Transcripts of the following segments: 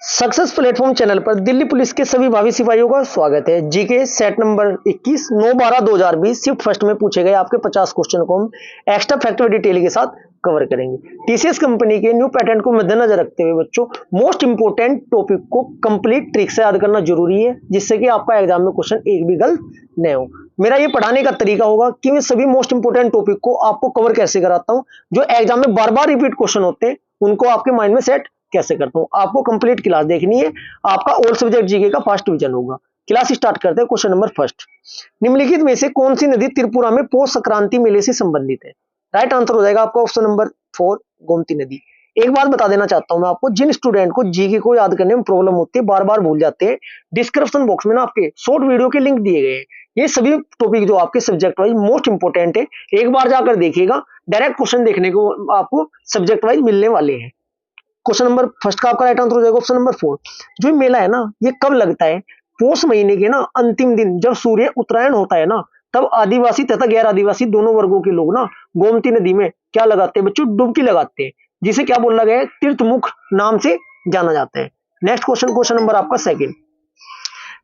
Success platform channel पर Delhi police के सभी भावी सिपाहियों का स्वागत है। GK set number 21 9/12/2020 shift first में पूछे गए आपके 50 क्वेश्चन को हम एक्स्ट्रा फैक्ट व डिटेल के साथ कवर करेंगे। टीसीएस कंपनी के न्यू पैटर्न को मद्देनजर रखते हुए बच्चों मोस्ट इंपोर्टेंट टॉपिक को कंप्लीट ट्रिक से याद करना जरूरी है, जिससे कि आपका एग्जाम में क्वेश्चन एक भी गलत न हो। मेरा ये पढ़ाने का तरीका होगा कि मैं सभी मोस्ट इंपोर्टेंट टॉपिक को आपको कवर कैसे कराता हूं, जो एग्जाम में बार बार रिपीट क्वेश्चन होते हैं उनको आपके माइंड में सेट कैसे करता हूं। आपको कंप्लीट क्लास देखनी है, आपका ऑल सब्जेक्ट जीके का फर्स्ट डिवीजन होगा। क्लास स्टार्ट करते हैं। क्वेश्चन नंबर फर्स्ट, निम्नलिखित में से कौन सी नदी त्रिपुरा में पौष संक्रांति मेले से संबंधित है? राइट आंसर हो जाएगा आपका ऑप्शन नंबर 4 गोमती नदी। एक बात बता देना चाहता हूं मैं आपको, जिन स्टूडेंट को जीके को याद करने में प्रॉब्लम होती है, बार बार भूल जाते हैं, डिस्क्रिप्शन बॉक्स में ना आपके शॉर्ट वीडियो के लिंक दिए गए हैं। ये सभी टॉपिक जो आपके सब्जेक्ट वाइज मोस्ट इंपोर्टेंट है, एक बार जाकर देखिएगा, डायरेक्ट क्वेश्चन देखने को आपको सब्जेक्ट वाइज मिलने वाले हैं। क्वेश्चन नंबर फर्स्ट का आपका राइट आंसर हो जाएगा ऑप्शन नंबर 4। जो मेला है ना, ये कब लगता है? पौष महीने के ना अंतिम दिन, जब सूर्य उत्तरायण होता है ना, तब आदिवासी तथा गैर आदिवासी दोनों वर्गों के लोग ना गोमती नदी में क्या लगाते हैं बच्चों? डुबकी लगाते हैं, जिसे क्या बोला गया है? तीर्थमुख नाम से जाना जाता है। नेक्स्ट क्वेश्चन, क्वेश्चन नंबर आपका सेकंड,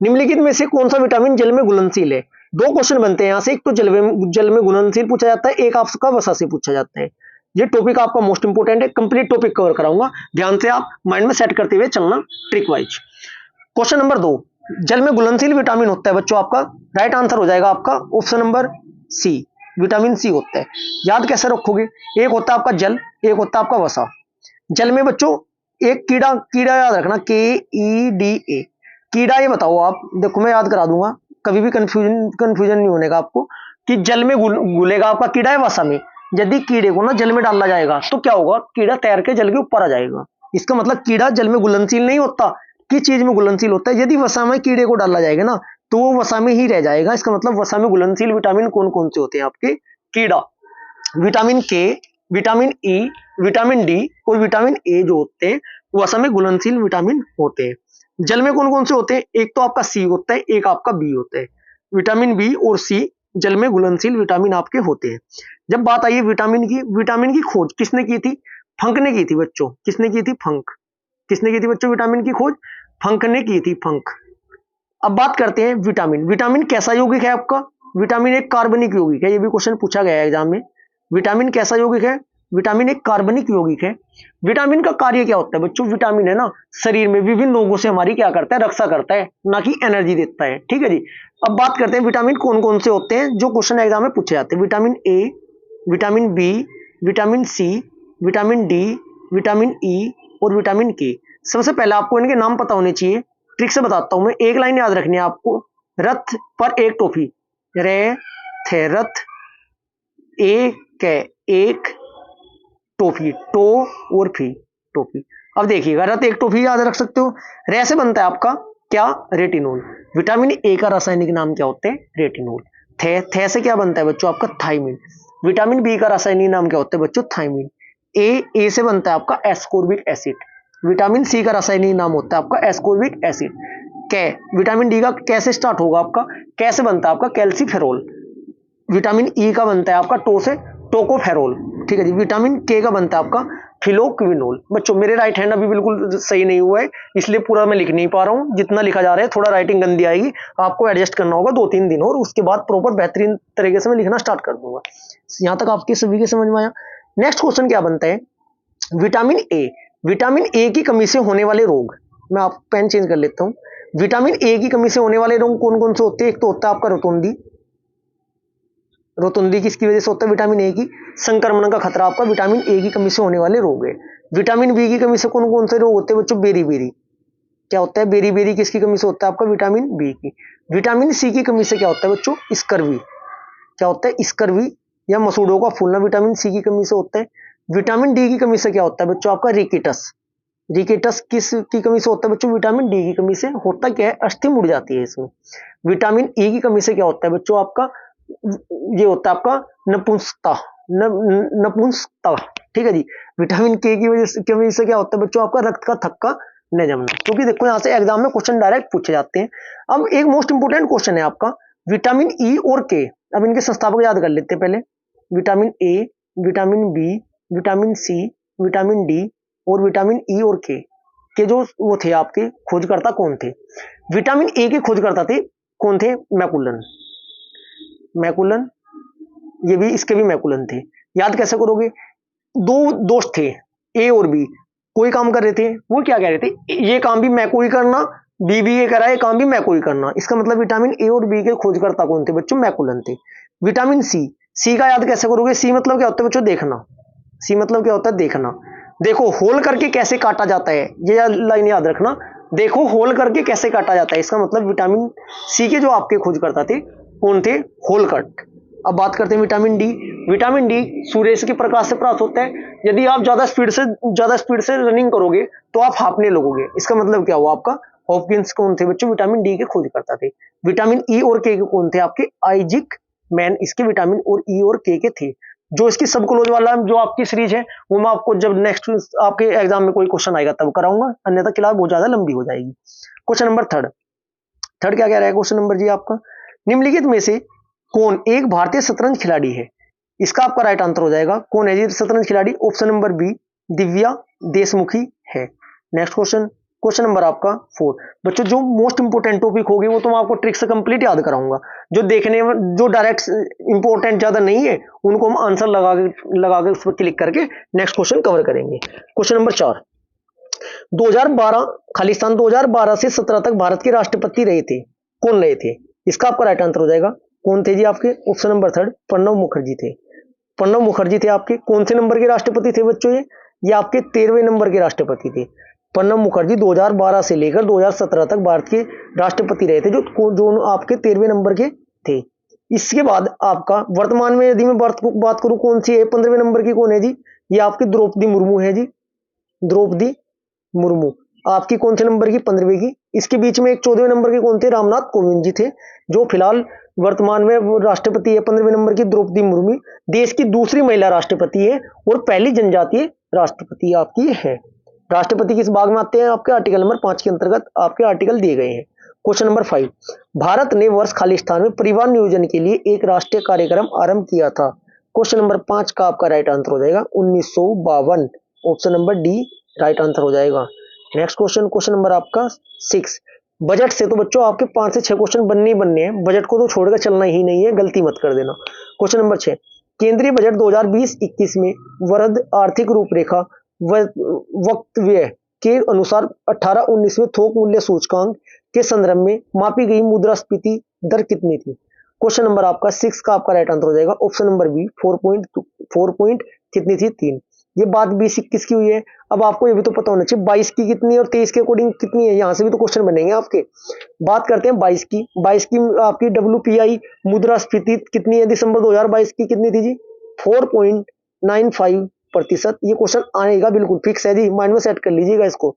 निम्नलिखित में से कौन सा विटामिन जल में घुलनशील है? दो क्वेश्चन बनते हैं यहाँ से, एक तो जल में घुलनशील पूछा जाता है, एक आपका वसा से पूछा जाता है। ये टॉपिक आपका मोस्ट इंपोर्टेंट है, कंप्लीट टॉपिक कवर कराऊंगा, ध्यान से आप माइंड में सेट करते हुए चलना ट्रिक वाइज। क्वेश्चन नंबर 2, जल में घुलनशील विटामिन होता है बच्चों आपका, राइट आंसर हो जाएगा आपका option number C, vitamin C होता है। याद कैसे रखोगे? एक होता है आपका जल, एक होता है आपका वसा। जल में बच्चों एक कीड़ा, कीड़ा याद रखना, KEDA, कीड़ा। ये बताओ आप, देखो मैं याद करा दूंगा, कभी भी कंफ्यूजन नहीं होने का आपको, कि जल में घुलेगा आपका कीड़ा है वसा में। यदि कीड़े को ना जल में डाला जाएगा तो क्या होगा? कीड़ा तैर के जल के ऊपर आ जाएगा। इसका मतलब कीड़ा जल में घुलनशील नहीं होता, किस चीज में घुलनशील होता है? यदि वसा में कीड़े को डाला जाएगा ना, तो वो वसा में ही रह जाएगा। इसका मतलब वसा में घुलनशील विटामिन कौन कौन से होते हैं आपके? कीड़ा, विटामिन के, विटामिन ई, विटामिन डी और विटामिन ए जो होते हैं वसा में घुलनशील विटामिन होते हैं। जल में कौन कौन से होते हैं? एक तो आपका सी होता है, एक आपका बी होता है। विटामिन बी और सी जल में घुलनशील विटामिन आपके होते हैं। जब बात आई है विटामिन की खोज किसने की थी? फंक ने की थी बच्चों। किसने की थी? फंक। किसने की थी बच्चों विटामिन की खोज? फंक ने की थी, फंक। अब बात करते हैं विटामिन। विटामिन कैसा यौगिक है आपका? विटामिन एक कार्बनिक यौगिक है, ये भी क्वेश्चन पूछा गया है एग्जाम में। विटामिन कैसा यौगिक है? विटामिन एक कार्बनिक यौगिक है। विटामिन का कार्य क्या होता है बच्चों? विटामिन है ना, शरीर में विभिन्न रोगों से हमारी क्या करता है? रक्षा करता है, ना कि एनर्जी देता है। ठीक है जी। अब बात करते हैं विटामिन कौन कौन से होते हैं जो क्वेश्चन एग्जाम में पूछे जाते हैं। Vitamin A, vitamin B, vitamin C, vitamin D, vitamin E और विटामिन के। सबसे पहले आपको इनके नाम पता होने चाहिए, ट्रिक से बताता हूं मैं। एक लाइन याद रखनी है आपको, रथ पर एक टोपी, रे थे रथ, एक टोपी, टो और फी, टोपी। अब देखिएगा, रथ एक टोपी याद रख सकते हो। रे से बनता है आपका क्या? रेटिनोल। विटामिन ए का रासायनिक नाम क्या होता है? रेटिनोल। थे से क्या बनता है बच्चों? आपका थाइमिन। विटामिन बी का रासायनिक नाम क्या होता है बच्चों? थाइमिन। ए से बनता है आपका एस्कोर्बिक एसिड। विटामिन सी का रासायनिक नाम होता है आपका एस्कोर्बिक एसिड। कै, विटामिन डी का कैसे स्टार्ट होगा आपका? कैसे बनता है आपका? कैल्सीफेरोल। विटामिन ई का बनता है आपका टो से टोकोफेरोल। ठीक है जी। विटामिन के का बनता है आपका फिलोक्विनोल। बच्चों मेरे राइट हैंड अभी बिल्कुल सही नहीं हुआ है, इसलिए पूरा मैं लिख नहीं पा रहा हूं। जितना लिखा जा रहा है थोड़ा राइटिंग गंदी आएगी, आपको एडजस्ट करना होगा 2-3 दिन, और उसके बाद प्रॉपर बेहतरीन तरीके से मैं लिखना स्टार्ट कर दूंगा। यहां तक आपके सभी के समझ में आया? नेक्स्ट क्वेश्चन क्या बनता है? Vitamin A. विटामिन ए की कमी से होने वाले रोग, मैं आप पेन चेंज कर लेता हूं। विटामिन ए की कमी से होने वाले रोग कौन कौन से होते हैं? एक तो होता है आपका रोतुंदी। रोतुंदी किसकी वजह से होता है? विटामिन ए की। संक्रमण का खतरा आपका विटामिन ए की कमी से होने वाले रोग है। विटामिन बी की कमी से कौन कौन से रोग होते हैं बच्चों? Beriberi. क्या होता है? बेरी बेरी किसकी कमी से होता है? आपका विटामिन बी की। विटामिन सी की कमी से क्या होता है बच्चों? स्कर्वी। क्या होता है? स्कर्वी या मसूड़ों का फूलना विटामिन सी की कमी से होता है। विटामिन डी की कमी से क्या होता है बच्चों? आपका रिकेटस। रिकेटस किस की कमी से होता है बच्चों? विटामिन डी की कमी से। होता क्या है? अस्थि मुड़ जाती है इसमें। विटामिन ई की कमी से क्या होता है बच्चों? आपका ये होता है आपका नपुंसकता, नपुंसकता। ठीक है जी। विटामिन के की वजह से कमी से क्या होता है बच्चों? आपका रक्त का थक्का न जमना। क्योंकि देखो यहाँ से एग्जाम में क्वेश्चन डायरेक्ट पूछे जाते हैं। अब एक मोस्ट इंपोर्टेंट क्वेश्चन है आपका, विटामिन ई और के। अब इनके संस्थापक याद कर लेते हैं पहले। Vitamin A, vitamin B, vitamin C, vitamin D और विटामिन ई और के। के जो वो थे आपके खोजकर्ता कौन थे? विटामिन ए के खोजकर्ता थे कौन थे? मैकुलन। मैकुलन, ये भी इसके भी मैकुलन थे। याद कैसे करोगे? दो दोस्त थे, ए और बी, कोई काम कर रहे थे, वो क्या कह रहे थे, ये काम भी मैं को ही करना, बी भी ये कह रहा है, ये काम भी मैं को ही करना। इसका मतलब विटामिन ए और बी के खोजकर्ता कौन थे बच्चों? मैकुलन थे। विटामिन सी, सी का याद कैसे करोगे? सी मतलब क्या होता है बच्चों? देखना। सी मतलब क्या होता है? देखना। देखो होल करके कैसे काटा जाता है, ये लाइन याद रखना। देखो होल करके कैसे काटा जाता है, इसका मतलब विटामिन सी के जो आपके खोजकर्ता थे कौन थे? होल कट। अब बात करते हैं विटामिन डी। विटामिन डी सूर्य के प्रकाश से प्राप्त होता है। यदि आप ज्यादा स्पीड से रनिंग करोगे तो आप हांफने लगोगे। इसका मतलब क्या हुआ आपका? हॉपकिंस कौन थे बच्चों? विटामिन डी के खोजकर्ता थे। विटामिन ई और के कौन थे आपके? आइजिक मैन इसके विटामिन और ई और के थे। जो इसकी सब क्लोज वाला जो आपकी सीरीज है वो मैं आपको जब नेक्स्ट आपके एग्जाम में कोई क्वेश्चन आएगा तब कराऊंगा, अन्यथा क्लास बहुत ज्यादा लंबी हो जाएगी। Question number third. थर्ड क्या कह रहा है क्वेश्चन नंबर जी आपका? निम्नलिखित में से कौन एक भारतीय शतरंज खिलाड़ी है? इसका आपका राइट आंसर हो जाएगा कौन है जी शतरंज खिलाड़ी? ऑप्शन नंबर बी, दिव्या देशमुखी है। नेक्स्ट क्वेश्चन, क्वेश्चन नंबर आपका 4। बच्चों जो मोस्ट इंपोर्टेंट टॉपिक होगी वो तो मैं आपको ट्रिक से कंप्लीट याद कराऊंगा। जो देखने में जो डायरेक्ट इंपोर्टेंट ज्यादा नहीं है उनको हम आंसर लगा के उस पर क्लिक करके नेक्स्ट क्वेश्चन कवर करेंगे। Question number 4। 2012 खालिस्तान 2012 से 17 तक भारत के राष्ट्रपति रहे थे, कौन रहे थे? इसका आपका राइट आंसर हो जाएगा कौन थे जी आपके? ऑप्शन नंबर 3 प्रणब मुखर्जी थे। प्रणब मुखर्जी थे आपके कौन से नंबर के राष्ट्रपति थे बच्चों? ये आपके 13वें नंबर के राष्ट्रपति थे। प्रणब मुखर्जी 2012 से लेकर 2017 तक भारत के राष्ट्रपति रहे थे, जो आपके 13वें नंबर के थे। इसके बाद आपका वर्तमान में यदि मैं बात करूं कौन सी है 15वें नंबर की, कौन है जी? ये आपकी द्रौपदी मुर्मू है जी, द्रौपदी मुर्मू आपकी कौन से नंबर की? 15वें की। इसके बीच में एक 14वें नंबर के कौन थे? रामनाथ कोविंद जी थे, जो फिलहाल वर्तमान में वो राष्ट्रपति है। 15वें नंबर की द्रौपदी मुर्मू देश की दूसरी महिला राष्ट्रपति है और पहली जनजातीय राष्ट्रपति आपकी है। राष्ट्रपति किस भाग में आते हैं? आपके आर्टिकल नंबर 5 के अंतर्गत आपके आर्टिकल दिए गए हैं। Question number 5। भारत ने वर्ष खालिस्तान में परिवार नियोजन के लिए एक राष्ट्रीय कार्यक्रम आरंभ किया था। क्वेश्चन नंबर 5 का आपका राइट आंसर हो जाएगा 1952। Option number D right answer हो जाएगा। नेक्स्ट क्वेश्चन, क्वेश्चन नंबर आपका 6। बजट से तो बच्चों आपके 5 से 6 क्वेश्चन बनने ही बनने हैं, बजट को तो छोड़कर चलना ही नहीं है, गलती मत कर देना। Question number 6। केंद्रीय बजट 2020-21 में वृहद आर्थिक रूपरेखा वक्तव्य के अनुसार 18-19 में थोक मूल्य सूचकांक के संदर्भ में मापी गई मुद्रास्फीति दर कितनी थी? क्वेश्चन नंबर आपका 6 का आपका राइट आंसर हो जाएगा ऑप्शन नंबर बी 4 पॉइंट कितनी थी? 3। ये बात 20-21 की हुई है। अब आपको ये भी तो पता होना चाहिए 22 की कितनी और 23 के अकॉर्डिंग कितनी है, यहां से भी तो क्वेश्चन बनेंगे आपके। बात करते हैं 22 की। 22 की आपकी WPI मुद्रास्फीति कितनी है दिसंबर 2022 की? कितनी थी जी? 4.95%। ये क्वेश्चन आएगा, बिल्कुल फिक्स है जी, माइंड में सेट कर लीजिएगा इसको।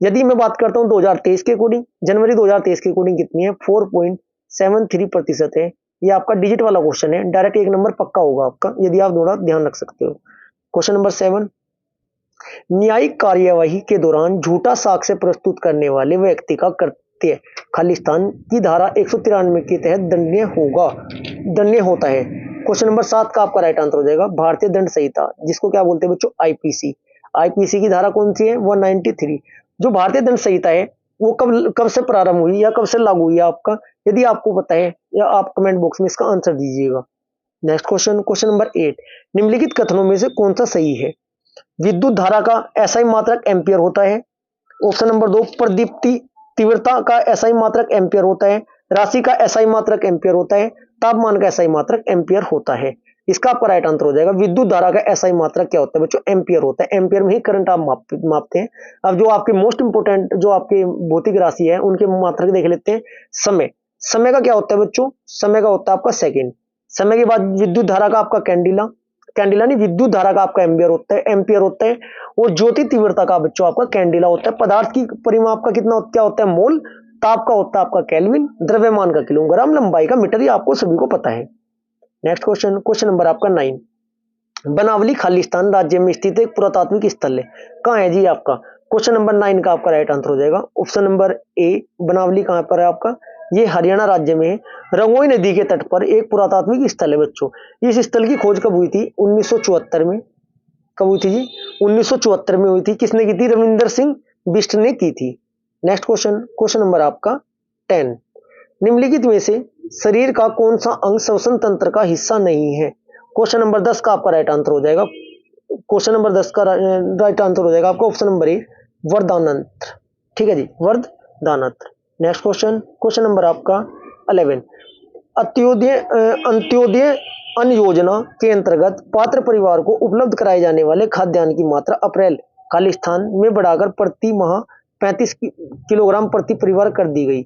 यदि मैं बात करता हूं 2023 के अकॉर्डिंग, जनवरी 2023 के अकॉर्डिंग कितनी है? 4.73% है। ये आपका डिजिट वाला क्वेश्चन है, डायरेक्ट 1 नंबर पक्का होगा आपका यदि आप थोड़ा ध्यान रख सकते हो। Question number 7। न्यायिक कार्यवाही के दौरान झूठा साक्ष्य प्रस्तुत करने वाले व्यक्ति का कृत्य खालिस्तान की धारा 193 के तहत दंडनीय होता है। क्वेश्चन नंबर 7 का आपका राइट आंसर हो जाएगा भारतीय दंड संहिता, जिसको क्या बोलते हैं बच्चों? आईपीसी। आईपीसी की धारा कौन सी है? 193। जो भारतीय दंड संहिता है वो कब से प्रारंभ हुई या कब से लागू हुई आपका? यदि आपको पता है या आप कमेंट बॉक्स में इसका आंसर दीजिएगा। Next question, question number 8। निम्नलिखित कथनों में से कौन सा सही है? विद्युत धारा का एसआई मात्रक एम्पियर होता है। ऑप्शन नंबर 2 प्रदीप्ति तीव्रता का एसआई मात्रक एम्पियर होता है। राशि का एसआई मात्रक एम्पियर होता है। तापमान का एसआई मात्रक एम्पियर होता है। इसका आपका राइट आंसर हो जाएगा विद्युत धारा का एसआई मात्रक क्या होता है बच्चों? एम्पियर होता है। एम्पियर में ही करंट आप मापते हैं। अब जो आपके मोस्ट इंपोर्टेंट जो आपके भौतिक राशि है उनके मात्रक देख लेते हैं। समय, समय का क्या होता है बच्चों? समय का होता है आपका सेकेंड। समय के बाद विद्युत धारा का आपका कैंडिला नहीं, विद्युत धारा का आपका एम्पियर होता है। और ज्योति तीव्रता का बच्चों आपका कैंडिला होता है। पदार्थ की परिमाप का क्या होता है? मोल। ताप का होता है आपका केल्विन। द्रव्यमान का किलोग्राम। लंबाई का मीटर। ये आपको सभी को पता है। नेक्स्ट क्वेश्चन, क्वेश्चन नंबर आपका 9। बनावली खालिस्तान राज्य में स्थित एक पुरातात्विक स्थल है, कहाँ है जी आपका? क्वेश्चन नंबर 9 का आपका राइट आंसर हो जाएगा ऑप्शन नंबर ए बनावली। कहां पर है आपका? ये हरियाणा राज्य में है। रंगोई नदी के तट पर एक पुरातात्विक स्थल है बच्चों। इस स्थल की खोज कब हुई थी? 1974 में। कब हुई थी जी? 1974 में हुई थी। किसने की थी? रविंदर सिंह बिष्ट ने की थी। नेक्स्ट क्वेश्चन, क्वेश्चन नंबर आपका 10, निम्नलिखित में से शरीर का कौन सा अंग श्वसन तंत्र का हिस्सा नहीं है? क्वेश्चन नंबर 10 का आपका राइट आंसर हो जाएगा, क्वेश्चन नंबर 10 का राइट आंसर हो जाएगा आपका ऑप्शन नंबर ए, वरदानंत्र। ठीक है जी, वरदानंत्र। नेक्स्ट क्वेश्चन, क्वेश्चन नंबर आपका 11, अंत्योदय अन्न योजना के अंतर्गत पात्र परिवार को उपलब्ध कराए जाने वाले खाद्यान्न की मात्रा अप्रैल खाली स्थान में बढ़ाकर प्रति माह 35 किलोग्राम प्रति परिवार कर दी गई।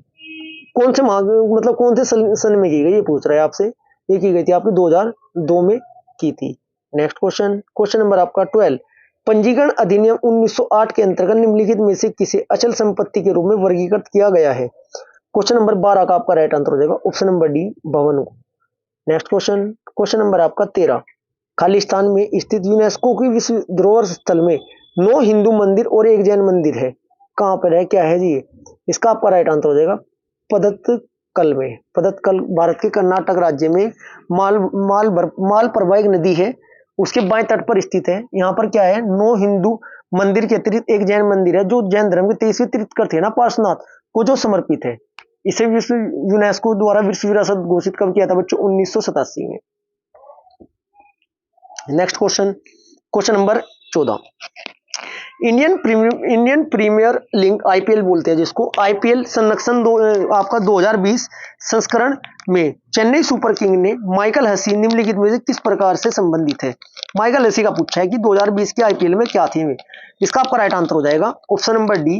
कौन से माह, मतलब कौन से सन में की गई, ये पूछ रहा है आपसे। ये की गई थी आपकी 2002 में की थी। नेक्स्ट क्वेश्चन, क्वेश्चन नंबर आपका 12, पंजीकरण अधिनियम 1908 के अंतर्गत निम्नलिखित में से किसे अचल संपत्ति के रूप में वर्गीकृत किया गया है? क्वेश्चन नंबर 12 का आपका राइट आंसर हो जाएगा ऑप्शन नंबर डी, भवन को। नेक्स्ट क्वेश्चन, क्वेश्चन नंबर आपका 13, खालिस्तान में स्थित यूनेस्को की विश्व धरोहर स्थल में 9 हिंदू मंदिर और 1 जैन मंदिर है। कहां पर है, क्या है जी? इसका आपका राइट आंसर हो जाएगा पदत्तकल में। पदत्तकल भारत के कर्नाटक राज्य में मालप्रभा एक नदी है, उसके बाएं तट पर स्थित है। यहाँ पर क्या है, 9 हिंदू मंदिर के अतिरिक्त 1 जैन मंदिर है, जो जैन धर्म के 23वें तीर्थंकर थे ना पार्श्वनाथ को जो समर्पित है। इसे विश्व यूनेस्को द्वारा विश्व विरासत घोषित कब किया था बच्चों? 1987 में। Next question, question number 14, Indian Premier League IPL बोलते हैं जिसको, आईपीएल संरक्षण आपका 2020 संस्करण में चेन्नई सुपर किंग ने माइकल हसी निम्नलिखित में से किस प्रकार से संबंधित है? माइकल हसी का पूछा है कि 2020 के आईपीएल में क्या थी वे। इसका आपका राइट आंसर हो जाएगा ऑप्शन नंबर डी,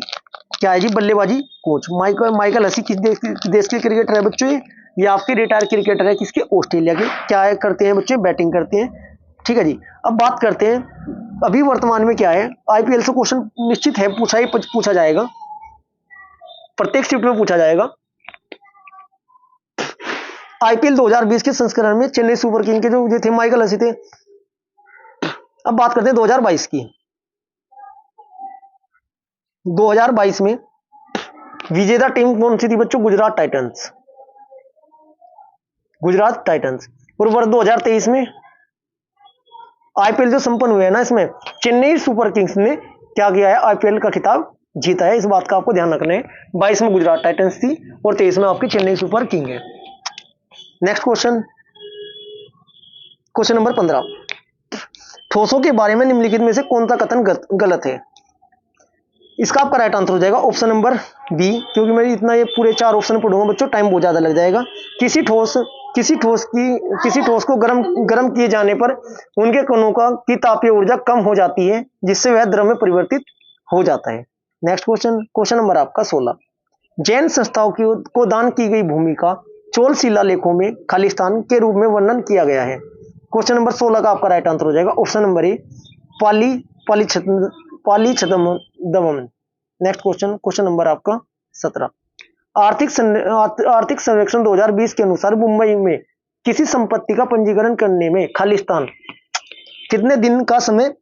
क्या है जी? बल्लेबाजी कोच। माइकल हसी किस देश के क्रिकेटर है बच्चों? ये आपके रिटायर क्रिकेटर है, किसके? ऑस्ट्रेलिया के। क्या करते हैं बच्चे? बैटिंग करते हैं। ठीक है जी, अब बात करते हैं अभी वर्तमान में क्या है। आईपीएल से क्वेश्चन निश्चित है पूछा जाएगा, प्रत्येक शिफ्ट में पूछा जाएगा। आईपीएल 2020 के संस्करण में चेन्नई सुपर किंग के जो थे माइकल हसी थे। अब बात करते हैं 2022 की। 2022 में विजेता टीम कौन सी थी बच्चों? गुजरात टाइटंस। गुजरात टाइटंस। और वर्ष 2023 में आईपीएल जो संपन्न हुए है ना, इसमें चेन्नई सुपर किंग्स ने क्या किया है? आईपीएल का खिताब जीता है। इस बात का आपको ध्यान रखना है। 22 में गुजरात टाइटंस थी और 23 में आपकी चेन्नई सुपर किंग है। नेक्स्ट क्वेश्चन, क्वेश्चन नंबर 15, ठोसों के बारे में निम्नलिखित में से कौन सा कथन गलत है? इसका आपका राइट आंसर हो जाएगा ऑप्शन नंबर बी, क्योंकि मैं इतना ये पूरे 4 ऑप्शन पढ़ूंगा बच्चों, टाइम बहुत ज्यादा लग जाएगा। किसी ठोस को गर्म किए जाने पर उनके कणों की तापीय ऊर्जा कम हो जाती है, जिससे वह द्रव में परिवर्तित हो जाता है। नेक्स्ट क्वेश्चन, क्वेश्चन नंबर आपका 16, जैन संस्थाओं को दान की गई भूमि का चोल शिलालेखों में खालिस्तान के रूप में वर्णन किया गया है। क्वेश्चन नंबर 16 का आपका राइट आंसर हो जाएगा ऑप्शन नंबर ए, पालीछदम। नेक्स्ट क्वेश्चन, क्वेश्चन नंबर आपका 17, आर्थिक सर्वेक्षण 2020 के अनुसार मुंबई में किसी संपत्ति का पंजीकरण करने में खालिस्तान कितने दिन का समय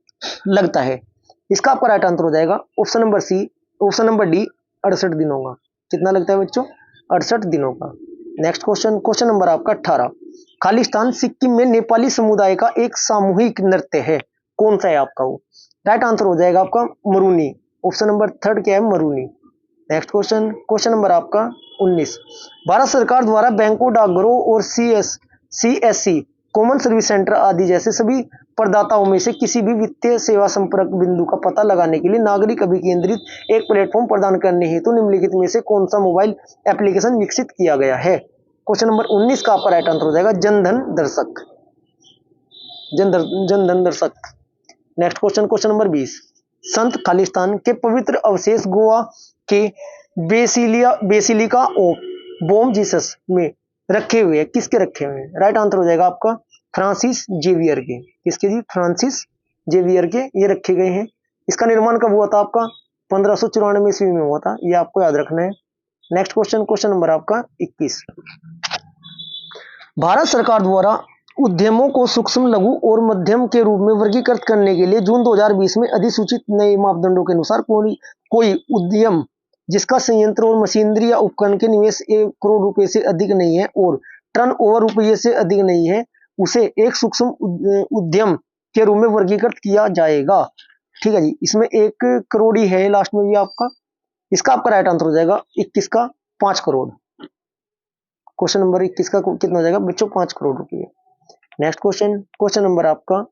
लगता है? इसका आपका राइट आंसर हो जाएगा option number C, option number D, 68 दिनों का। कितना लगता है बच्चों? 68 दिनों का। नेक्स्ट क्वेश्चन, क्वेश्चन नंबर आपका 18, खालिस्तान सिक्किम में नेपाली समुदाय का एक सामूहिक नृत्य है, कौन सा है आपका वो? राइट आंसर हो जाएगा आपका मरूनी। ऑप्शन नंबर 3 क्या है? मरूनी। नेक्स्ट क्वेश्चन, क्वेश्चन नंबर आपका 19, भारत सरकार द्वारा बैंकों, डाकघरों और सीएससी कॉमन सर्विस सेंटर आदि जैसे सभी प्रदाताओं में से किसी भी वित्तीय सेवा संपर्क बिंदु का पता लगाने के लिए नागरिक अभिकेंद्रित एक प्लेटफॉर्म प्रदान करने हेतु निम्नलिखित में से कौन सा मोबाइल एप्लीकेशन विकसित किया गया है? क्वेश्चन नंबर 19 का आपका राइट आंसर हो जाएगा जनधन दर्शक। जनधन दर्शक। नेक्स्ट क्वेश्चन, क्वेश्चन नंबर 20, संत खालिस्तान के पवित्र अवशेष गोवा के बेसिलिका ऑफ बॉम जीसस में रखे हुए हैं, किसके रखे हुए हैं? राइट आंसर हो जाएगा आपका फ्रांसिस जेवियर के। किसके जी? फ्रांसिस जेवियर के ये रखे गए हैं। इसका निर्माण कब हुआ था आपका? 1594 ईस्वी में हुआ था, ये आपको याद रखना है। नेक्स्ट क्वेश्चन, क्वेश्चन नंबर आपका 21, भारत सरकार द्वारा उद्यमों को सूक्ष्म, लघु और मध्यम के रूप में वर्गीकृत करने के लिए जून 2020 में अधिसूचित नए मापदंडों के अनुसार कोई उद्यम जिसका संयंत्र और मशीनरी या उपकरण के निवेश 1 करोड़ रुपए से अधिक नहीं है और टर्नओवर रुपये से अधिक नहीं है, उसे एक सूक्ष्म उद्यम के रूप में वर्गीकृत किया जाएगा। ठीक है जी, इसमें 1 करोड़ ही है लास्ट में भी आपका। इसका आपका राइट आंसर हो जाएगा 21 का 5 करोड़। क्वेश्चन नंबर 21 का कितना हो जाएगा बच्चों? 5 करोड़ रुपये। नेक्स्ट क्वेश्चन, क्वेश्चन नंबर आपका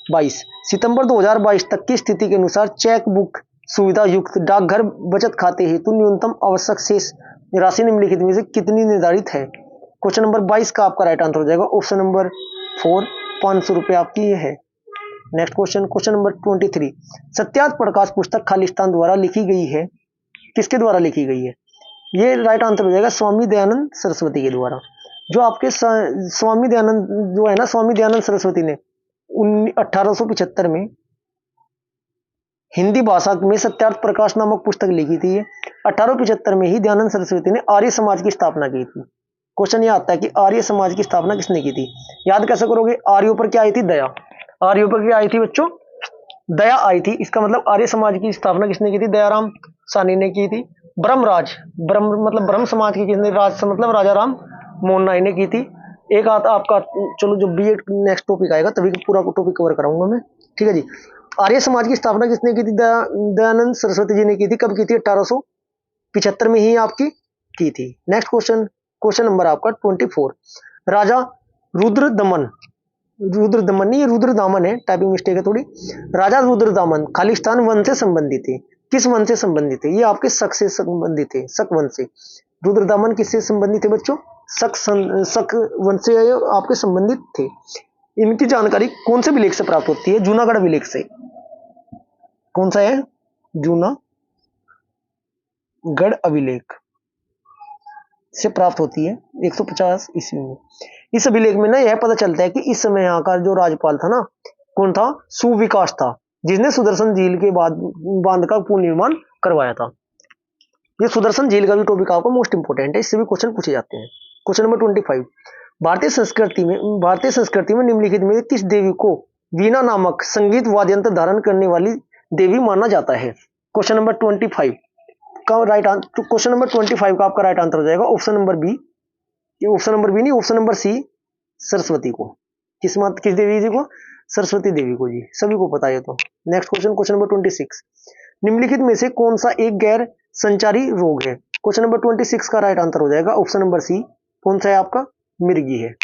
22। सितंबर 2022 तक की स्थिति के अनुसार चेक बुक सुविधा युक्त डाकघर बचत खाते हेतु न्यूनतम आवश्यक शेष राशि निम्नलिखित में से कितनी निर्धारित है? क्वेश्चन नंबर 22 का आपका राइट आंसर हो जाएगा ऑप्शन नंबर 4, 500 रुपये आपकी ये है। Next question, question number 23। Satyarth Prakash पुस्तक खालिस्तान द्वारा लिखी गई है, किसके द्वारा लिखी गई है? ये राइट आंसर हो जाएगा स्वामी दयानंद सरस्वती के द्वारा। जो आपके स्वामी दयानंद जो है ना, स्वामी दयानंद सरस्वती ने 1875 में हिंदी भाषा में सत्यार्थ प्रकाश नामक पुस्तक लिखी थी। 1875 में ही दयानंद सरस्वती ने आर्य समाज की स्थापना की थी। क्वेश्चन ये आता है कि आर्य समाज की स्थापना किसने की थी? याद कैसे करोगे? आर्यों पर क्या आई थी? दया। आर्यों पर क्या आई थी बच्चों? दया आई थी। इसका मतलब आर्य समाज की स्थापना किसने की थी? दयाराम साहनी ने की थी। ब्रह्मराज, ब्रह्म मतलब ब्रह्म समाज की किसने? राज मतलब राजा राम मोहन राय ने की थी। एक आता आपका, चलो जो बीएड नेक्स्ट टॉपिक आएगा तभी पूरा टॉपिक कवर कराऊंगा मैं, ठीक है जी। आर्य समाज की स्थापना किसने की थी? दयानंद सरस्वती जी ने की थी। कब की थी? 1875 में ही आपकी की थी। नेक्स्ट क्वेश्चन, क्वेश्चन नंबर आपका 24। राजा रुद्रदमन, रुद्रदमन नहीं, रुद्रदामन है, टाइपिंग मिस्टेक है थोड़ी। राजा रुद्रदामन खालिस्तान वन से संबंधित थे। किस वन से संबंधित थे? ये आपके शक से संबंधित थे, शक वन से। रुद्रदामन किससे संबंधित थे बच्चों? शक वन से आपके संबंधित थे। इनकी जानकारी कौन से विलेख से प्राप्त होती है? जूनागढ़ विलेख से। कौन सा है? जूनागढ़ अभिलेख से प्राप्त होती है 150 ईस्वी में। इस अभिलेख में ना यह पता चलता है कि इस समय यहाँ का जो राज्यपाल था ना, कौन था? सुविकास था, जिसने सुदर्शन झील के बाद बांध का पुनर्निर्माण करवाया था। ये सुदर्शन झील का भी टॉपिक आपको मोस्ट इंपोर्टेंट है, इससे भी क्वेश्चन पूछे जाते हैं। Question number 25। भारतीय संस्कृति में निम्नलिखित में किस देवी को वीणा नामक संगीत वाद्यंत्र धारण करने वाली देवी माना जाता है? क्वेश्चन नंबर 25 का राइट आंसर, क्वेश्चन नंबर 25 का आपका राइट आंसर हो जाएगा option number B. Option number B नहीं, ऑप्शन नंबर सी, सरस्वती को। किस देवी जी को? सरस्वती देवी को जी, सभी को पता है तो। Next question, question number 26। निम्नलिखित में से कौन सा एक गैर संचारी रोग है? क्वेश्चन नंबर 26 का राइट आंसर हो जाएगा ऑप्शन नंबर सी। कौन सा है आपका? मिर्गी है।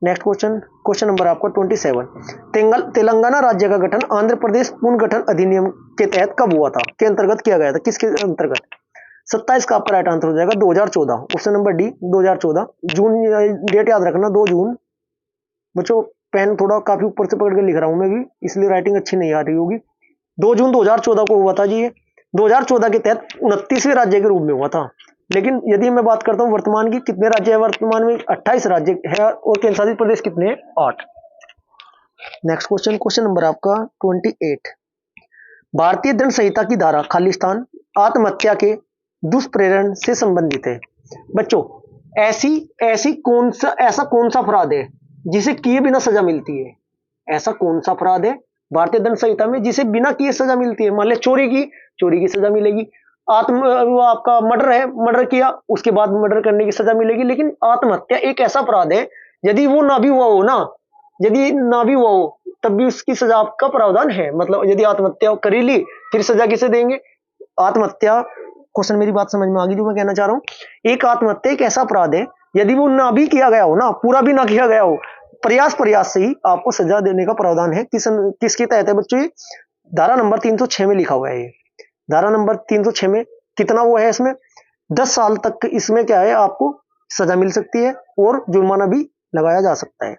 नेक्स्ट क्वेश्चन, क्वेश्चन नंबर आपका 27। तेलंगाना राज्य का गठन आंध्र प्रदेश पुनर्गठन अधिनियम के तहत कब हुआ था? के अंतर्गत किया गया था? किसके अंतर्गत? 27 का आपका राइट आंसर हो जाएगा 2014, ऑप्शन नंबर डी 2014। जून, डेट याद रखना 2 जून। बच्चों पेन थोड़ा काफी ऊपर से पकड़ के लिख रहा हूं मैं भी, इसलिए राइटिंग अच्छी नहीं आ रही होगी। 2 जून 2014 को हुआ था जी। 2014 के तहत 29वें राज्य के रूप में हुआ था। लेकिन यदि मैं बात करता हूं वर्तमान की, कितने राज्य है वर्तमान में? 28 राज्य है और केंद्र शासित प्रदेश कितने हैं? 8। नेक्स्ट क्वेश्चन, क्वेश्चन नंबर आपका 28। भारतीय दंड संहिता की धारा खालिस्तान आत्महत्या के दुष्प्रेरण से संबंधित है। बच्चों ऐसा कौन सा अपराध है जिसे किए बिना सजा मिलती है? ऐसा कौन सा अपराध है भारतीय दंड संहिता में जिसे बिना किए सजा मिलती है? मान ले चोरी की सजा मिलेगी। वो आपका मर्डर है, मर्डर किया उसके बाद मर्डर करने की सजा मिलेगी। लेकिन आत्महत्या एक ऐसा अपराध है यदि वो ना भी हुआ हो तब भी उसकी सजा का प्रावधान है। मतलब यदि आत्महत्या कर ली फिर सजा किसे देंगे? आत्महत्या, क्वेश्चन मेरी बात समझ में आ गई जो मैं कहना चाह रहा हूं? एक आत्महत्या एक ऐसा अपराध है यदि वो ना भी किया गया हो ना, पूरा भी ना किया गया हो, प्रयास से ही आपको सजा देने का प्रावधान है। किसके तहत है बच्चों? ये धारा नंबर 306 में लिखा हुआ है। ये धारा नंबर 306 में कितना वो है? इसमें 10 साल तक इसमें क्या है आपको सजा मिल सकती है और जुर्माना भी लगाया जा सकता है।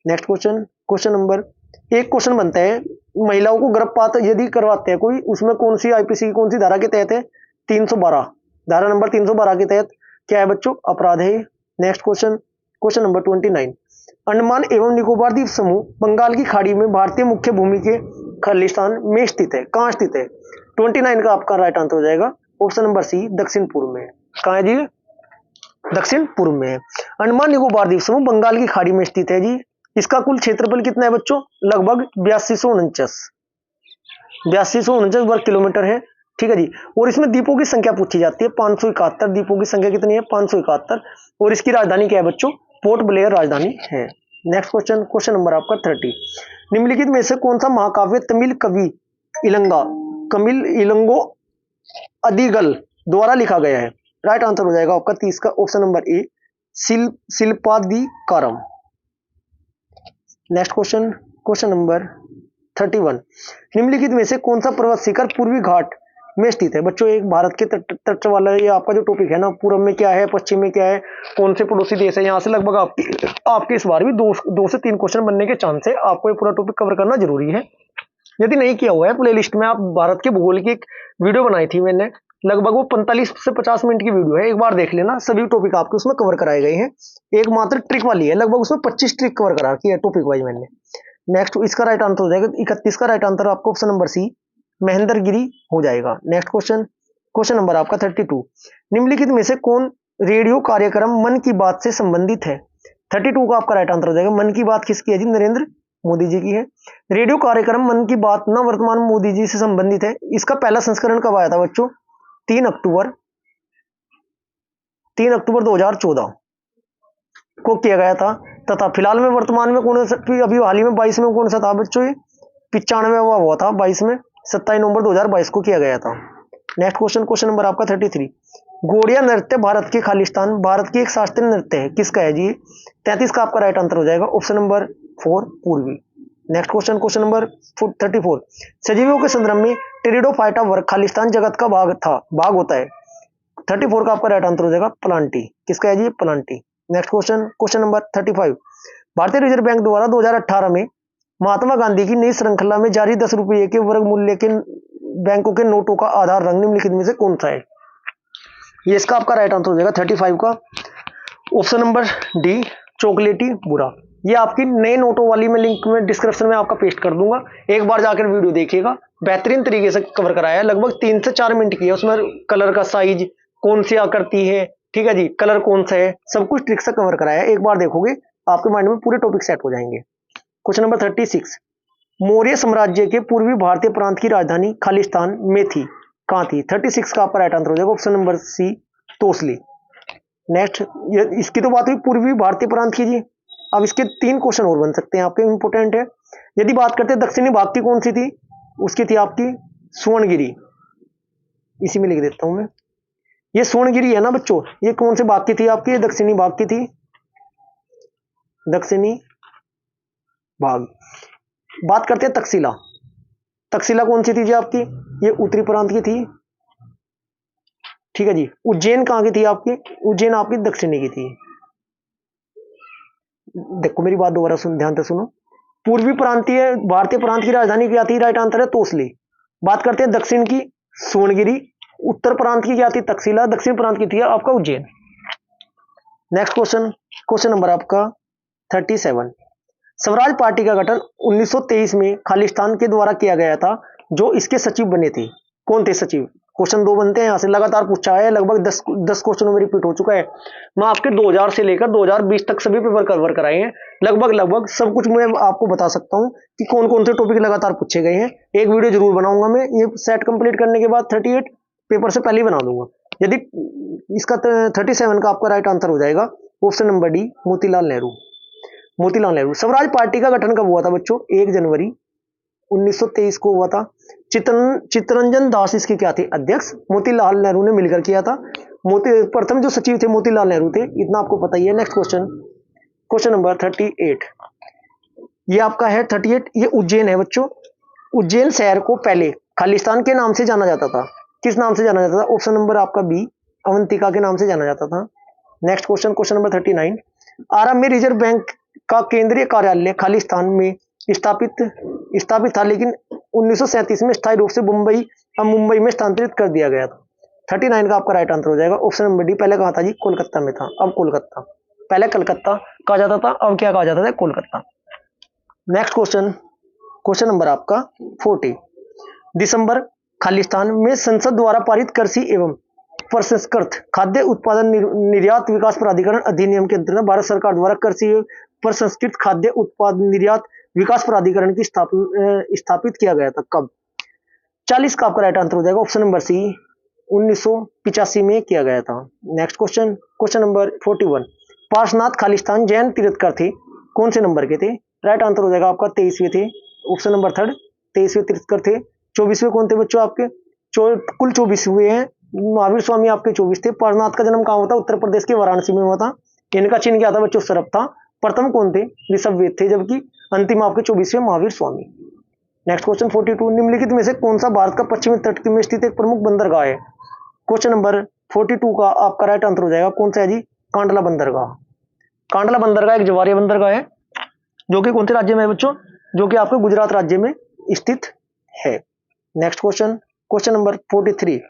नेक्स्ट क्वेश्चन, क्वेश्चन नंबर, एक क्वेश्चन बनता है महिलाओं को गर्भपात यदि करवाते हैं कोई, उसमें कौन सी आईपीसी की कौन सी धारा के तहत है? 312, धारा नंबर 312 के तहत क्या है बच्चों? अपराध है। Next question, question number 29। Andaman एवं निकोबार द्वीप समूह बंगाल की खाड़ी में भारतीय मुख्य भूमि के खालिस्तान में स्थित है। कहां स्थित है? 29 का आपका राइट आंसर हो जाएगा ऑप्शन नंबर सी, दक्षिण पूर्व में। कहां है जी? दक्षिण पूर्व में। अंडमान निकोबार द्वीप समूह बंगाल की खाड़ी में स्थित है जी। इसका कुल क्षेत्रफल कितना है बच्चों? लगभग 8249 वर्ग किलोमीटर है, ठीक है जी। और इसमें द्वीपों की संख्या पूछी जाती है 571। द्वीपों की संख्या कितनी है? 571। और इसकी राजधानी क्या है बच्चों? पोर्ट ब्लेयर राजधानी है। नेक्स्ट क्वेश्चन, क्वेश्चन नंबर आपका 30। निम्नलिखित में से कौन सा महाकाव्य तमिल कवि इलंगा कमिल इलंगो अदिगल द्वारा लिखा गया है? राइट आंसर हो जाएगा आपका 30 का option number A, Silappatikaram. Next question, question number 31। निम्नलिखित में से कौन सा पर्वत शिखर पूर्वी घाट में स्थित है? बच्चों एक भारत के तट वाला ये आपका जो टॉपिक है ना, पूर्व में क्या है, पश्चिम में क्या है, कौन से पड़ोसी देश है, यहाँ से लगभग आपके इस बार भी दो से तीन क्वेश्चन बनने के चांस है। आपको ये पूरा टॉपिक कवर करना जरूरी है। यदि नहीं किया हुआ है प्ले लिस्ट में, आप भारत के भूगोल की एक वीडियो बनाई थी मैंने, लगभग वो 45 से 50 मिनट की वीडियो है, एक बार देख लेना। सभी टॉपिक आपके उसमें कवर कराए गए हैं। एक मात्र ट्रिक वाली है, लगभग उसमें 25 ट्रिक कवर करा रखी है टॉपिक वाइज मैंने। नेक्स्ट इसका राइट आंसर हो जाएगा 31 का राइट आंसर आपको ऑप्शन नंबर सी, महेंद्रगिरी हो जाएगा। नेक्स्ट क्वेश्चन, क्वेश्चन नंबर आपका 32। निम्नलिखित में से कौन रेडियो कार्यक्रम मन की बात से संबंधित है? 32 का आपका राइट आंसर हो जाएगा। मन की बात किसकी है जी? नरेंद्र मोदी जी की है। रेडियो कार्यक्रम मन की बात न वर्तमान मोदी जी से संबंधित है। इसका पहला संस्करण कब आया था बच्चों? 3 अक्टूबर 2014 को किया गया था। तथा फिलहाल में वर्तमान में कौन सा, अभी हाल ही में 22 में कौन सा था बच्चों? 95 हुआ था 22 में, 27 नवंबर 2022 को किया गया था। नेक्स्ट क्वेश्चन, क्वेश्चन नंबर आपका 33। गोड़िया नृत्य भारत के खालिस्तान भारत की एक शास्त्रीय नृत्य है, किसका है जी? 33 का आपका राइट आंसर हो जाएगा ऑप्शन नंबर 4, पूर्वी। Next question, question number 34। सजीवों के संदर्भ में टेरिडोफाइटा वर्ग खालिस्तान जगत का भाग होता है। 34 का आपका राइट आंसर हो जाएगा प्लांटी, किसका है जी? प्लांटी। Next question, question number 35। भारतीय रिजर्व बैंक द्वारा 2018 में महात्मा गांधी की नई श्रृंखला में जारी 10 रुपये के वर्ग मूल्य के बैंकों के नोटों का आधार रंग निम्नलिखित में से कौन सा है? ये इसका आपका राइट आंसर हो जाएगा 35 का ऑप्शन नंबर डी, चॉकलेटी भूरा। ये आपकी नए नोटों वाली मैं लिंक में डिस्क्रिप्शन में आपका पेस्ट कर दूंगा, एक बार जाकर वीडियो देखिएगा। बेहतरीन तरीके से कवर कराया है, लगभग 3 से 4 मिनट की है। उसमें कलर का साइज, कौन सी आकृति है, ठीक है जी, कलर कौन सा है, सब कुछ ट्रिक से कवर कराया है। एक बार देखोगे आपके माइंड में पूरे टॉपिक सेट हो जाएंगे। Question number 36। मौर्य साम्राज्य के पूर्वी भारतीय प्रांत की राजधानी खालिस्तान में थी, कहां थी? 36 का आपका राइट आंसर हो जाएगा ऑप्शन नंबर सी, तोसली। नेक्स्ट, इसकी तो बात हुई पूर्वी भारतीय प्रांत की जी। अब इसके 3 क्वेश्चन और बन सकते हैं आपके, इंपोर्टेंट है। यदि बात करते हैं दक्षिणी भाग की, कौन सी थी? उसकी थी आपकी सुवर्णगिरी। इसी में लिख देता हूं मैं, ये सुवर्णगिरी है ना बच्चों, ये कौन से भाग की थी आपकी? दक्षिणी भाग की थी, दक्षिणी भाग। बात करते हैं तक्षशिला। तक्षशिला कौन सी थी जी आपकी? ये उत्तरी प्रांत की थी, ठीक है जी। उज्जैन कहां की थी आपकी? उज्जैन आपकी दक्षिणी की थी। देखो मेरी बात दोबारा सुन, ध्यान से सुनो। पूर्वी प्रांतीय भारतीय प्रांत की राजधानी क्या थी? राइट आंसर है तोसली। बात करते हैं दक्षिण की, सुवर्णगिरी। उत्तर प्रांत की क्या थी? तक्षशिला। दक्षिण प्रांत की थी आपका Ujjain. Next question, question number आपका 37। स्वराज पार्टी का गठन 1923 में खालिस्तान के द्वारा किया गया था। जो इसके सचिव बने थे, कौन थे सचिव? क्वेश्चन 2 बनते हैं यहाँ से, लगातार पूछा है, लगभग 10 क्वेश्चनों में रिपीट हो चुका है। मैं आपके 2000 से लेकर 2020 तक सभी पेपर कवर कराए हैं, लगभग सब कुछ मैं आपको बता सकता हूँ कि कौन कौन से टॉपिक लगातार पूछे गए हैं। एक वीडियो जरूर बनाऊंगा मैं, ये सेट कंप्लीट करने के बाद 38 पेपर से पहले ही बना दूंगा। यदि इसका 37 का आपका राइट आंसर हो जाएगा option number D, Motilal Nehru. Motilal Nehru. Swaraj party का गठन कब हुआ था बच्चों? 1 जनवरी 1923 को हुआ था। चित्तरंजन दास इसके क्या थे? अध्यक्ष। मोतीलाल नेहरू ने मिलकर किया था। प्रथम जो सचिव थे मोतीलाल नेहरू थे, इतना आपको पता ही है। Next question, question number 38। ये आपका है 38, ये उज्जैन है बच्चों। उज्जैन शहर को पहले खालिस्तान के नाम से जाना जाता था। किस नाम से जाना जाता था? ऑप्शन नंबर आपका बी, अवंतिका के नाम से जाना जाता था। Next question, question number 39। आरंभ में रिजर्व बैंक का केंद्रीय कार्यालय खालिस्तान में स्थापित था, लेकिन 1937 में स्थायी रूप से मुंबई में स्थानांतरित कर दिया गया था। 39 का आपका राइट आंसर हो जाएगा ऑप्शन नंबर डी। पहले कहा था जी कोलकाता में था, अब कोलकाता। पहले कलकत्ता कहा जाता था, अब क्या कहा जाता था? Kolkata. Next question, question number आपका 40। दिसंबर खालिस्तान में संसद द्वारा पारित कृषि एवं प्रसंस्कृत खाद्य उत्पादन निर्यात विकास प्राधिकरण अधिनियम के अंतर्गत भारत सरकार द्वारा कृषि एवं प्रसंस्कृत खाद्य उत्पादन निर्यात विकास प्राधिकरण की स्थापित किया गया था। कब? 40 का आपका राइट आंसर हो जाएगा ऑप्शन नंबर सी, 1985 में किया गया था। Next question, question number 41। Parshvanath Khalistan Jain तीर्थकर थे, कौन से नंबर के थे? राइट आंसर हो जाएगा आपका 23वें थे, ऑप्शन नंबर 3, 23वें तीर्थकर थे। 24वें कौन थे बच्चों आपके? कुल 24 हुए हैं। महावीर स्वामी आपके 24 थे। पारनाथ का जन्म कहाँ हुआ था? उत्तर प्रदेश के वाराणसी में हुआ था। इनका चिन्ह क्या था बच्चों? सर्प था। प्रथम कौन थे? ऋषभवेद थे, जबकि अंतिम आपके 24वें महावीर स्वामी। नेक्स्ट क्वेश्चन 42, निम्नलिखित में से कौन सा भारत का पश्चिमी तट में स्थित एक प्रमुख बंदरगाह है? क्वेश्चन नंबर 42 का आपका राइट आंसर हो जाएगा कौन सा है जी? कांडला बंदरगाह। कांडला बंदरगाह एक जवारिया बंदरगाह है, जो कि कौन से राज्य में है बच्चों? जो कि आपके गुजरात राज्य में स्थित है। नेक्स्ट क्वेश्चन, क्वेश्चन नंबर 43,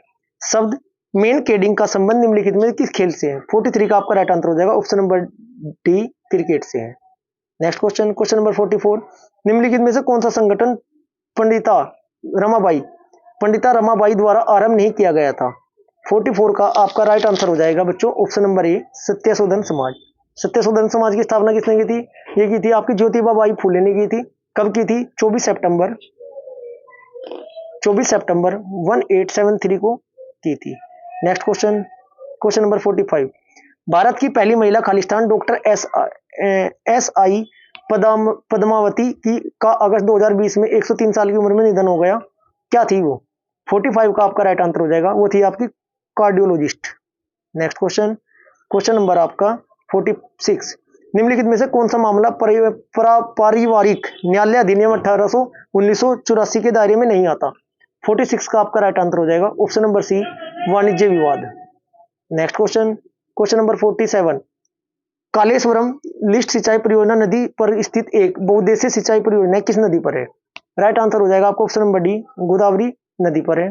शब्द मेन केडिंग का संबंध निम्नलिखित में किस खेल से है? 43 का आपका राइट आंसर हो जाएगा ऑप्शन नंबर डी, क्रिकेट से है। नेक्स्ट क्वेश्चन, क्वेश्चन नंबर 44, निम्नलिखित में से कौन सा संगठन पंडिता रमाबाई द्वारा आरंभ नहीं किया गया था? 44 का आपका राइट आंसर हो जाएगा बच्चों ऑप्शन नंबर ए, सत्यशोधन समाज। सत्यशोधन समाज की स्थापना किसने की थी? ये की थी आपकी ज्योतिबा बाई फूले ने की थी। कब की थी? 24 सितंबर 1873 को की थी। Next question, question number 45, Bharat की पहली महिला Khalistan doctor S I Padmavati की का अगस्त 2020 में 103 साल की उम्र में निधन हो गया। क्या थी वो? 45 का आपका राइट आंसर हो जाएगा, वो थी आपकी cardiologist. Next question, question number आपका 46, निम्नलिखित में से कौन सा मामला पारिवारिक न्यायालय अधिनियम 1984 के दायरे में नहीं आता? 46 का आपका राइट आंसर हो जाएगा ऑप्शन नंबर सी, वाणिज्य विवाद। Next question, question number 47, Kaleshwaram list सिंचाई परियोजना नदी पर स्थित एक बहुउद्देशीय सिंचाई परियोजना किस नदी पर है? राइट आंसर हो जाएगा आपको ऑप्शन नंबर डी, गोदावरी नदी पर है।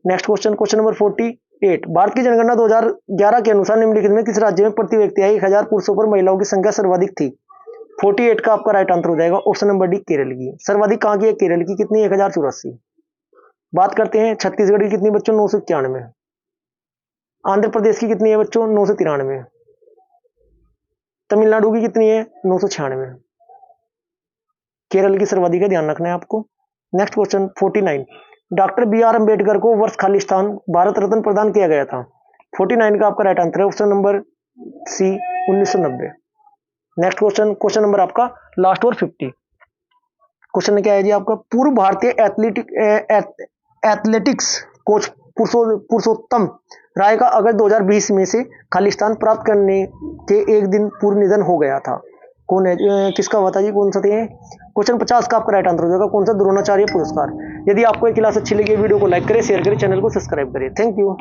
Next question, question number 48, Bharat की जनगणना 2011 के अनुसार निम्नलिखित में किस राज्य में प्रति व्यक्ति 1000 पुरुषों पर महिलाओं की संख्या सर्वाधिक थी? 48 का आपका राइट आंसर हो जाएगा ऑप्शन नंबर डी, केरल की। सर्वाधिक कहां की है? केरल की। कितनी? 1084। बात करते हैं छत्तीसगढ़ की कितनी बच्चों? 991। आंध्र प्रदेश की कितनी है बच्चों? 993। तमिलनाडु की कितनी है? 996। केरल की सर्वाधिक है, ध्यान रखना है आपको। Next question 49, doctor B R Ambedkar को वर्ष खालिस्तान भारत रत्न प्रदान किया गया था? 49 का आपका राइट आंसर है option number C, 1990। Next question, question number आपका लास्ट और 50, क्वेश्चन क्या है जी आपका? पूर्व भारतीय एथलेटिक्स कोच पुरुषोत्तम राय का अगस्त 2020 में से खालिस्तान प्राप्त करने के एक दिन पूर्व निधन हो गया था। कौन है? किसका हुआ था जी? कौन सा थे? क्वेश्चन 50 का आपका राइट आंसर हो जाएगा कौन सा? द्रोणाचार्य पुरस्कार। यदि आपको ये क्लास अच्छी लगी वीडियो को लाइक करें, शेयर करें, चैनल को सब्सक्राइब करें। Thank you.